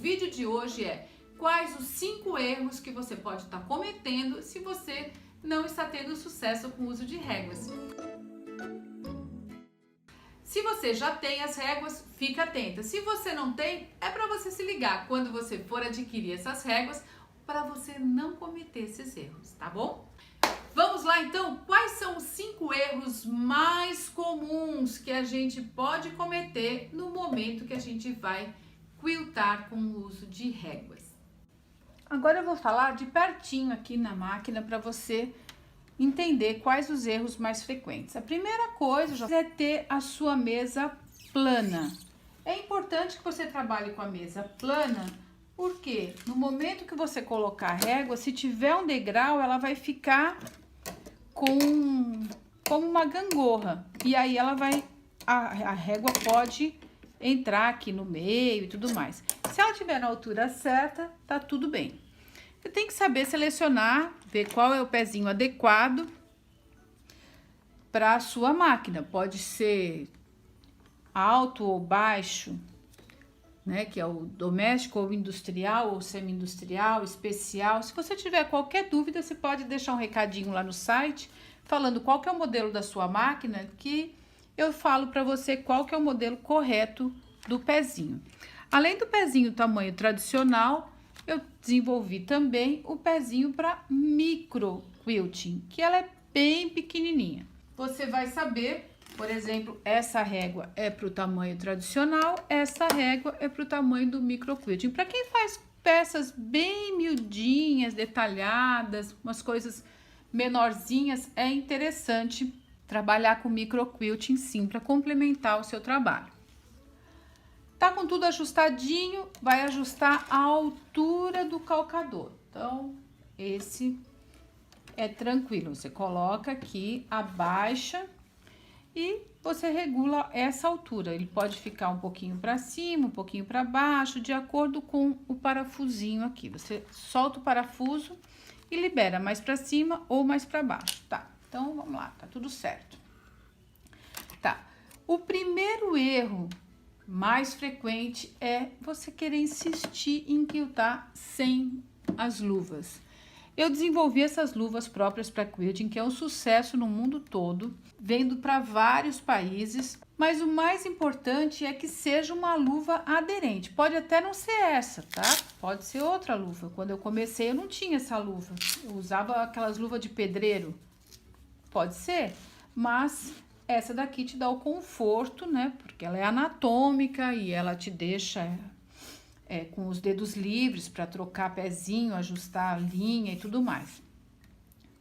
vídeo de hoje é quais os 5 erros que você pode estar cometendo se você não está tendo sucesso com o uso de réguas. Se você já tem as réguas, fica atenta. Se você não tem, é para você se ligar quando você for adquirir essas réguas para você não cometer esses erros, tá bom? Vamos lá então, quais são os 5 erros mais comuns que a gente pode cometer no momento que a gente vai quiltar com o uso de réguas? Agora eu vou falar de pertinho aqui na máquina para você entender quais os erros mais frequentes. A primeira coisa é ter a sua mesa plana. É importante que você trabalhe com a mesa plana, porque no momento que você colocar a régua, se tiver um degrau, ela vai ficar como uma gangorra. E aí a régua pode entrar aqui no meio e tudo mais. Se ela tiver na altura certa, tá tudo bem. Você tem que saber selecionar, ver qual é o pezinho adequado para a sua máquina. Pode ser alto ou baixo, né? Que é o doméstico ou industrial ou semi-industrial, especial. Se você tiver qualquer dúvida, você pode deixar um recadinho lá no site falando qual que é o modelo da sua máquina, que eu falo para você qual que é o modelo correto do pezinho. Além do pezinho tamanho tradicional, eu desenvolvi também o pezinho para micro quilting, que ela é bem pequenininha. Você vai saber, por exemplo, essa régua é para o tamanho tradicional, essa régua é para o tamanho do micro quilting. Para quem faz peças bem miudinhas, detalhadas, umas coisas menorzinhas, é interessante trabalhar com micro quilting sim, para complementar o seu trabalho. Tá com tudo ajustadinho, vai ajustar a altura do calcador. Então, esse é tranquilo. Você coloca aqui, abaixa e você regula essa altura. Ele pode ficar um pouquinho para cima, um pouquinho para baixo, de acordo com o parafusinho aqui. Você solta o parafuso e libera mais para cima ou mais para baixo, tá? Então, vamos lá, tá tudo certo. Tá, o primeiro erro mais frequente é você querer insistir em quiltar sem as luvas. Eu desenvolvi essas luvas próprias para quilting, que é um sucesso no mundo todo, vendo para vários países, mas o mais importante é que seja uma luva aderente. Pode até não ser essa, tá? Pode ser outra luva. Quando eu comecei, eu não tinha essa luva. Eu usava aquelas luvas de pedreiro. Pode ser, mas essa daqui te dá o conforto, né? Porque ela é anatômica e ela te deixa com os dedos livres para trocar pezinho, ajustar a linha e tudo mais.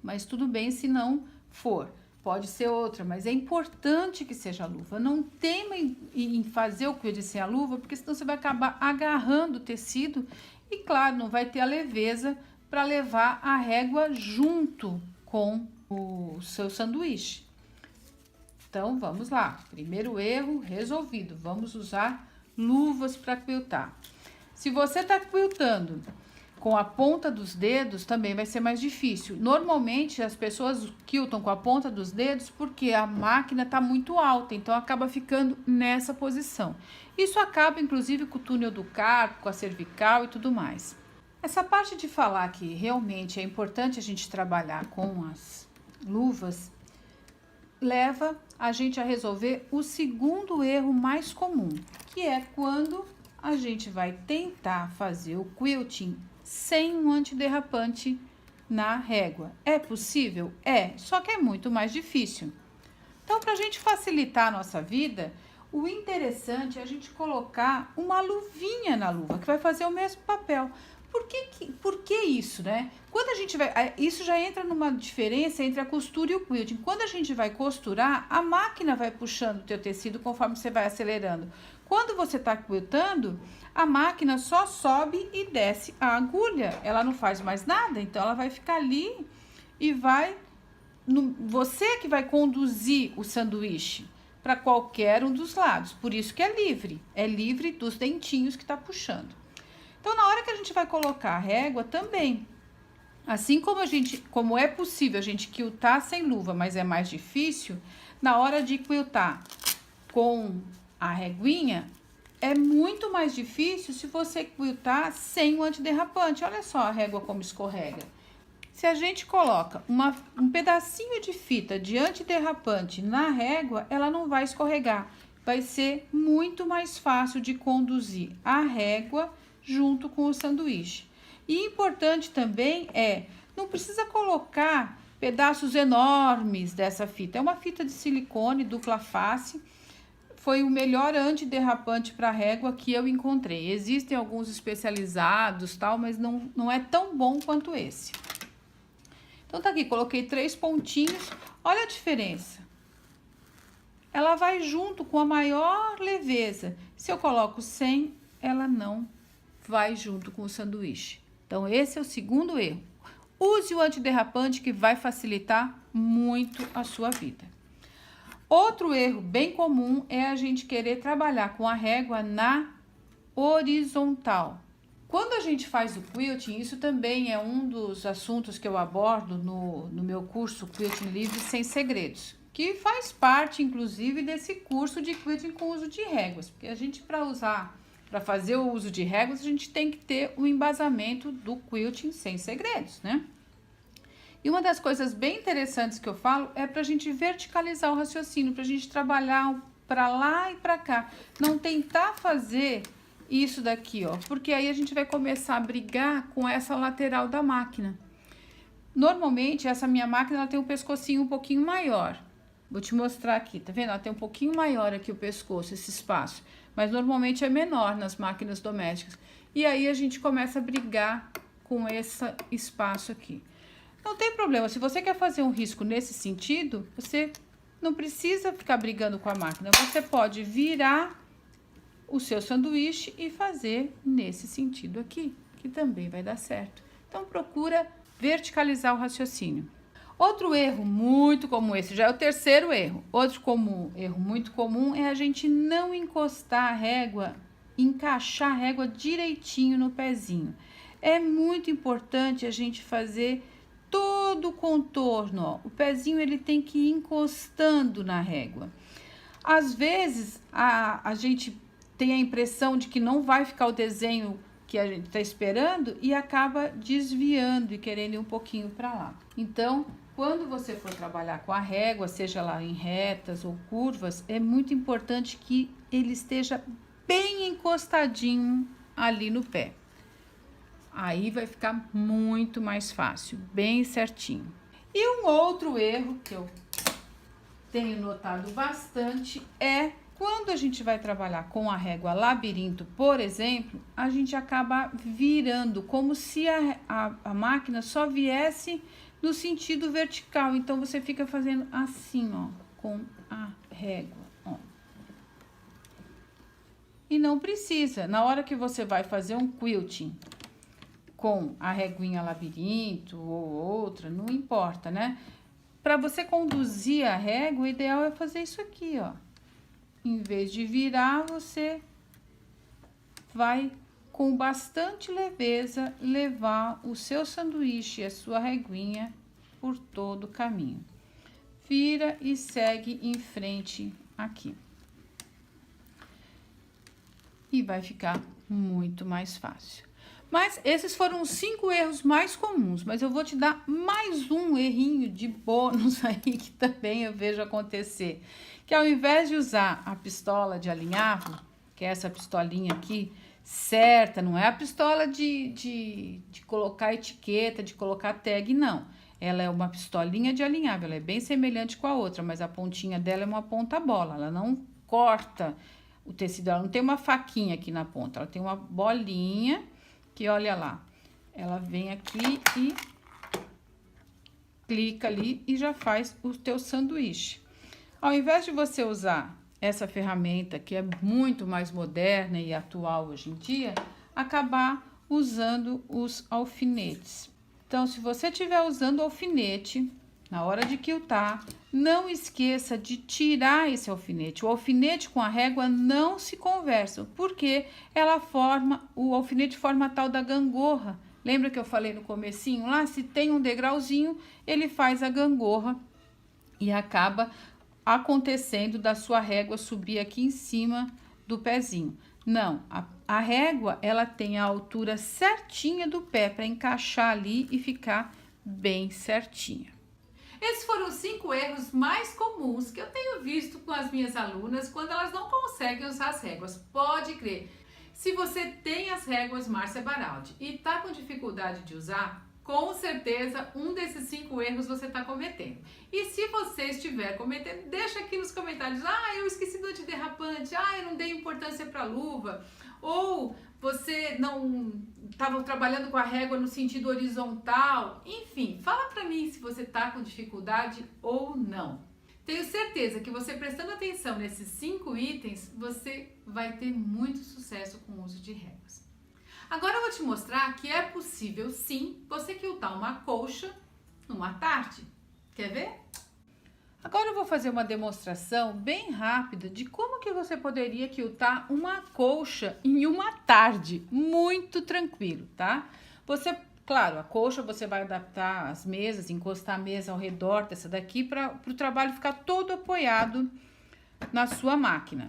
Mas tudo bem se não for. Pode ser outra, mas é importante que seja a luva. Não tema em fazer o quilting sem a luva, porque senão você vai acabar agarrando o tecido e, claro, não vai ter a leveza para levar a régua junto com o seu sanduíche. Então, vamos lá. Primeiro erro resolvido. Vamos usar luvas para quiltar. Se você está quiltando com a ponta dos dedos, também vai ser mais difícil. Normalmente, as pessoas quiltam com a ponta dos dedos porque a máquina está muito alta, então acaba ficando nessa posição. Isso acaba, inclusive, com o túnel do carpo, com a cervical e tudo mais. Essa parte de falar que realmente é importante a gente trabalhar com as luvas leva a gente a resolver o segundo erro mais comum, que é quando a gente vai tentar fazer o quilting sem um antiderrapante na régua. É possível? É, só que é muito mais difícil. Então, para a gente facilitar a nossa vida, o interessante é a gente colocar uma luvinha na luva, que vai fazer o mesmo papel. Por que isso, né? Quando a gente vai... Isso já entra numa diferença entre a costura e o quilting. Quando a gente vai costurar, a máquina vai puxando o teu tecido conforme você vai acelerando. Quando você tá quiltando, a máquina só sobe e desce a agulha. Ela não faz mais nada, então ela vai ficar ali e vai... Você que vai conduzir o sanduíche para qualquer um dos lados. Por isso que é livre dos dentinhos que tá puxando. Então, na hora que a gente vai colocar a régua também, assim como é possível a gente quiltar sem luva, mas é mais difícil, na hora de quiltar com a reguinha, é muito mais difícil se você quiltar sem o antiderrapante. Olha só a régua como escorrega. Se a gente coloca um pedacinho de fita de antiderrapante na régua, ela não vai escorregar. Vai ser muito mais fácil de conduzir a régua junto com o sanduíche. E importante também não precisa colocar pedaços enormes dessa fita. É uma fita de silicone dupla face. Foi o melhor antiderrapante para régua que eu encontrei. Existem alguns especializados, tal, mas não é tão bom quanto esse. Então tá aqui, coloquei 3 pontinhos. Olha a diferença. Ela vai junto com a maior leveza. Se eu coloco sem, ela não vai junto com o sanduíche. Então, esse é o segundo erro. Use o antiderrapante que vai facilitar muito a sua vida. Outro erro bem comum é a gente querer trabalhar com a régua na horizontal. Quando a gente faz o quilting, isso também é um dos assuntos que eu abordo no meu curso Quilting Livre Sem Segredos, que faz parte, inclusive, desse curso de quilting com uso de réguas, porque a gente, para fazer o uso de réguas, a gente tem que ter o embasamento do quilting sem segredos, né? E uma das coisas bem interessantes que eu falo é para a gente verticalizar o raciocínio, para a gente trabalhar para lá e para cá, não tentar fazer isso daqui, ó, porque aí a gente vai começar a brigar com essa lateral da máquina. Normalmente, essa minha máquina, ela tem um pescocinho um pouquinho maior. Vou te mostrar aqui, tá vendo? Ela tem um pouquinho maior aqui o pescoço, esse espaço. Mas normalmente é menor nas máquinas domésticas. E aí a gente começa a brigar com esse espaço aqui. Não tem problema, se você quer fazer um risco nesse sentido, você não precisa ficar brigando com a máquina. Você pode virar o seu sanduíche e fazer nesse sentido aqui, que também vai dar certo. Então, procura verticalizar o raciocínio. Outro erro muito comum, esse já é o terceiro erro. Erro muito comum é a gente não encostar a régua, encaixar a régua direitinho no pezinho. É muito importante a gente fazer todo o contorno, ó. O pezinho ele tem que ir encostando na régua. Às vezes, a gente tem a impressão de que não vai ficar o desenho que a gente está esperando e acaba desviando e querendo ir um pouquinho para lá. Então, quando você for trabalhar com a régua, seja lá em retas ou curvas, é muito importante que ele esteja bem encostadinho ali no pé. Aí vai ficar muito mais fácil, bem certinho. E um outro erro que eu tenho notado bastante é quando a gente vai trabalhar com a régua labirinto, por exemplo, a gente acaba virando como se a máquina só viesse no sentido vertical. Então, você fica fazendo assim, ó, com a régua, ó. E não precisa. Na hora que você vai fazer um quilting com a reguinha labirinto ou outra, não importa, né? Para você conduzir a régua, o ideal é fazer isso aqui, ó. Em vez de virar, você vai com bastante leveza levar o seu sanduíche e a sua reguinha por todo o caminho. Vira e segue em frente aqui. E vai ficar muito mais fácil. Mas esses foram os 5 erros mais comuns, mas eu vou te dar mais um errinho de bônus aí que também eu vejo acontecer. Que ao invés de usar a pistola de alinhavo, que é essa pistolinha aqui, certa, não é a pistola de colocar etiqueta, de colocar tag, não. Ela é uma pistolinha de alinhavo, ela é bem semelhante com a outra, mas a pontinha dela é uma ponta bola, ela não corta o tecido, ela não tem uma faquinha aqui na ponta, ela tem uma bolinha que, olha lá, ela vem aqui e clica ali e já faz o teu sanduíche. Ao invés de você usar essa ferramenta, que é muito mais moderna e atual hoje em dia, acabar usando os alfinetes. Então, se você estiver usando alfinete, na hora de quiltar, não esqueça de tirar esse alfinete. O alfinete com a régua não se conversam, porque o alfinete forma a tal da gangorra. Lembra que eu falei no comecinho lá? Se tem um degrauzinho, ele faz a gangorra e acaba acontecendo da sua régua subir aqui em cima do pezinho. Não, a régua, ela tem a altura certinha do pé para encaixar ali e ficar bem certinha. Esses foram os 5 erros mais comuns que eu tenho visto com as minhas alunas quando elas não conseguem usar as réguas. Pode crer. Se você tem as réguas Márcia Baraldi e tá com dificuldade de usar, com certeza um desses 5 erros você está cometendo. E se você estiver cometendo, deixa aqui nos comentários: ah, eu esqueci do antiderrapante, ah, eu não dei importância para a luva, ou você não estava trabalhando com a régua no sentido horizontal. Enfim, fala para mim se você está com dificuldade ou não. Tenho certeza que você prestando atenção nesses 5 itens, você vai ter muito sucesso com o uso de réguas. Agora eu vou te mostrar que é possível sim você quiltar uma colcha numa tarde. Quer ver? Agora eu vou fazer uma demonstração bem rápida de como que você poderia quiltar uma colcha em uma tarde, muito tranquilo, tá? Claro, a colcha você vai adaptar as mesas, encostar a mesa ao redor dessa daqui para o trabalho ficar todo apoiado na sua máquina.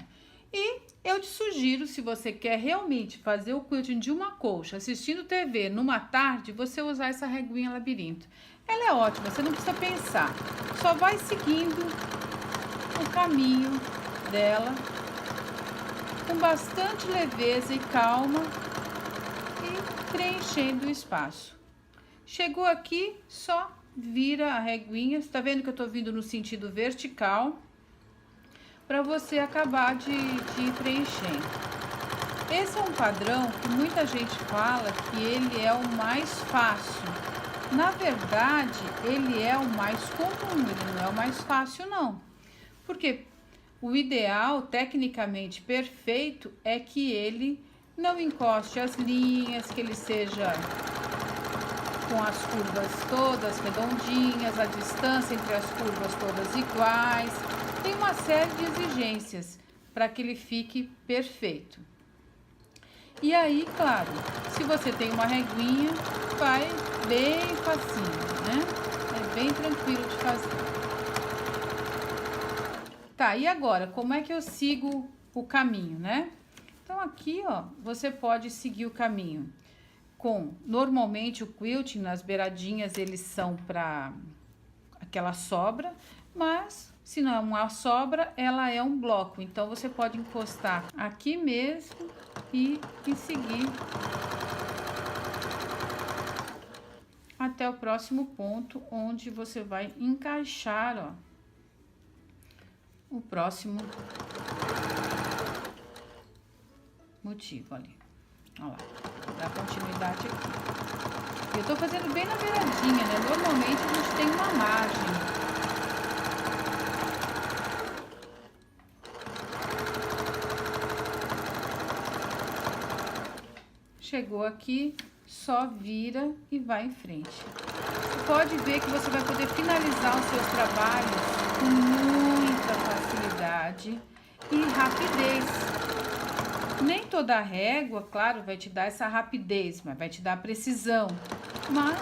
E eu te sugiro, se você quer realmente fazer o quilting de uma colcha assistindo TV numa tarde, você usar essa reguinha labirinto. Ela é ótima, você não precisa pensar, só vai seguindo o caminho dela com bastante leveza e calma e preenchendo o espaço. Chegou aqui, só vira a reguinha, você tá vendo que eu tô vindo no sentido vertical, para você acabar de ir preenchendo. Esse é um padrão que muita gente fala que ele é o mais fácil. Na verdade, ele é o mais comum, ele não é o mais fácil não. Porque o ideal, tecnicamente perfeito, é que ele não encoste as linhas, que ele seja com as curvas todas redondinhas, a distância entre as curvas todas iguais. Tem uma série de exigências para que ele fique perfeito. E aí, claro, se você tem uma reguinha, vai bem facinho, né? É bem tranquilo de fazer. Tá, e agora, como é que eu sigo o caminho, né? Então aqui, ó, você pode seguir o caminho normalmente o quilting nas beiradinhas eles são para aquela sobra, mas se não é uma sobra, ela é um bloco. Então você pode encostar aqui mesmo e seguir até o próximo ponto onde você vai encaixar, ó, o próximo motivo ali. Olha lá, dá continuidade aqui. Eu tô fazendo bem na beiradinha, né? Normalmente a gente tem uma margem. Chegou aqui, só vira e vai em frente. Você pode ver que você vai poder finalizar os seus trabalhos com muita facilidade e rapidez. Nem toda régua, claro, vai te dar essa rapidez, mas vai te dar precisão. Mas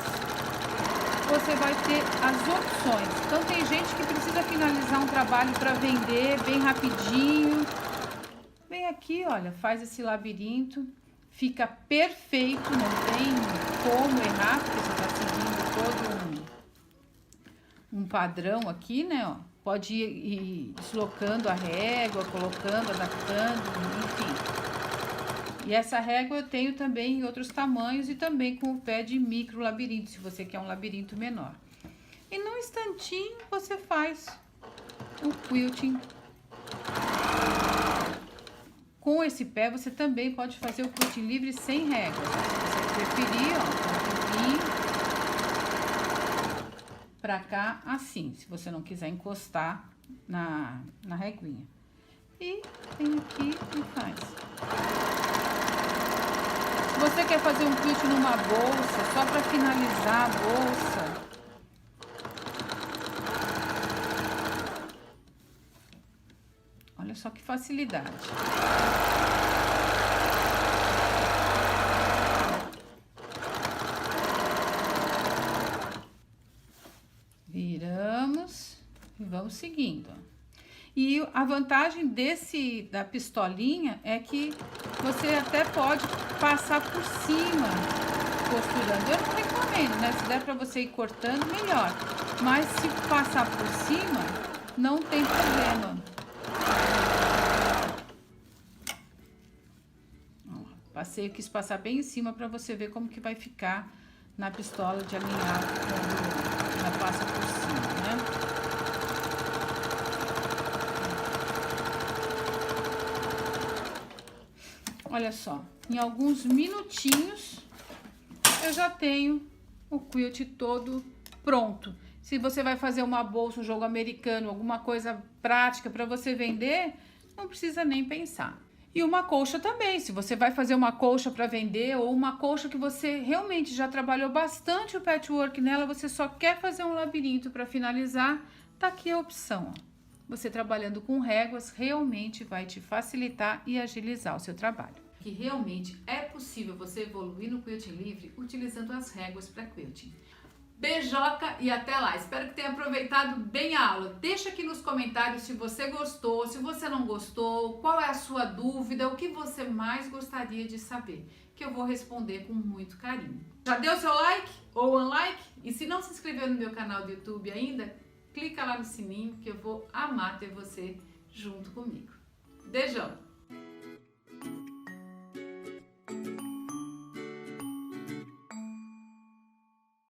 você vai ter as opções. Então tem gente que precisa finalizar um trabalho para vender bem rapidinho. Vem aqui, olha, faz esse labirinto. Fica perfeito, não tem como errar, porque você está seguindo todo um padrão aqui, né? Ó. Pode ir deslocando a régua, colocando, adaptando, enfim. E essa régua eu tenho também em outros tamanhos e também com o pé de micro labirinto, se você quer um labirinto menor. E num instantinho você faz o quilting. Com esse pé, você também pode fazer o quilting livre sem régua. Se você preferir, ó, pode vir pra cá assim, se você não quiser encostar na reguinha. E vem aqui e faz. Se você quer fazer um quilting numa bolsa, só para finalizar a bolsa, olha só que facilidade. Viramos e vamos seguindo. E a vantagem da pistolinha é que você até pode passar por cima costurando. Eu não recomendo, né? Se der pra você ir cortando, melhor. Mas se passar por cima, não tem problema. Quis passar bem em cima pra você ver como que vai ficar na pistola de alinhar quando ela passa por cima, né? Olha só, em alguns minutinhos eu já tenho o quilt todo pronto. Se você vai fazer uma bolsa, um jogo americano, alguma coisa prática para você vender, não precisa nem pensar. E uma colcha também, se você vai fazer uma colcha para vender ou uma colcha que você realmente já trabalhou bastante o patchwork nela, você só quer fazer um labirinto para finalizar, tá aqui a opção, ó. Você trabalhando com réguas realmente vai te facilitar e agilizar o seu trabalho. Que realmente é possível você evoluir no quilting livre utilizando as réguas para quilting. Beijoca e até lá! Espero que tenha aproveitado bem a aula. Deixa aqui nos comentários se você gostou, se você não gostou, qual é a sua dúvida, o que você mais gostaria de saber, que eu vou responder com muito carinho. Já deu seu like ou unlike? E se não se inscreveu no meu canal do YouTube ainda, clica lá no sininho que eu vou amar ter você junto comigo. Beijão!